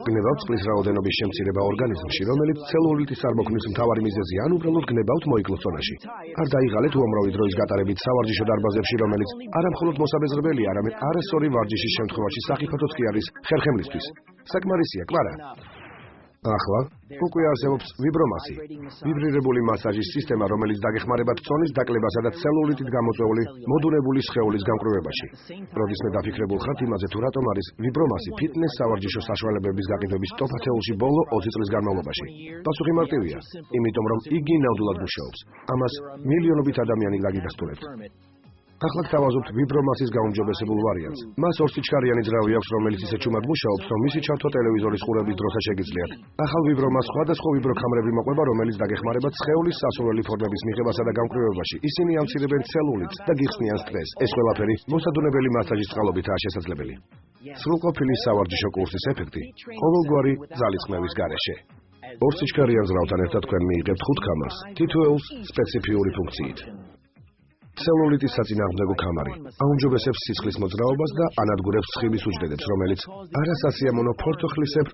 გნებავთ წყლის რაოდენობის შემცირება ორგანიზმში, რომელიც ცელულიტის წარმოქმნის მთავარი მიზეზია, ან უბრალოდ გნებავთ მოიკლოს ზონაში. არ დაიღალეთ უამრავი დროის გატარებით სავარჯიშო დარბაზებში, რომელიც არამხოლოდ მოსაბეზრებელია, არამედ არასწორი ვარჯიშის შემთხვევაში საფრთხეთაც კი არის ხერხემლისთვის. საკმარისია, კვარა. ახლა უკვე არსებობს ვიბრომასი, ვიბრირებული მასაჟის სისტემა, რომელიც დაგეხმარება წონის დაკლებასა და ცელულიტით გამოწვეული მოდუნებული სხეულის გამკრვებაში. როდისმე დაფიქრებულ ხართ იმაზე, თუ რატომ არის ვიბრომასი ფიტნეს სავარჯიშო საშუალებების გაკეთების ტოპ-10-ში ბოლო 20 წლის განმავლობაში? პასუხი მარტივია, იმიტომ რომ იგი ნამდვილად მუშაობს. ამას მილიონობით ადამიანი გაგიდასტურებთ. ახლა გთავაზობთ ვიბრომასის გაუმჯობესებულ ვარიანტს. მას ორსიჩქარიანი ძრავი აქვს, რომელიც ისე ჩუმად მუშაობს, რომ მისი ჩართვა ტელევიზორის ყურების დროსაც შეგიძლიათ. ახალ ვიბრომას სხვადასხვა ვიბროქამრები მოყვება, რომელიც დაგეხმარება სხეულის სასურველი ფორმების მიღებასა და გამკრვებაში. ისინი ამცირებენ ცელულიტს და გიხსნიან სტრესს. ეს ყველაფერი მოსადუნებელი მასაჟის წყალობითაა შესაძლებელი. სრულყოფილი სავარჯიშო კურსის ეფექტი ყოველგვარი ძალისხმევის გარეშე. ორსიჩქარიან ძრავთან ერთად თქვენ მიიღებთ 5 ქამარს, თითოეულს სპეციფიური ფუნქციით. ცელულიტის საწინააღმდეგო ქამარი აუმჯობესებს სისხლის მოძრაობას და ანადგურებს სხივის უჯრედებს, რომელიც არასასიამოვნო ფორცოხლისებრ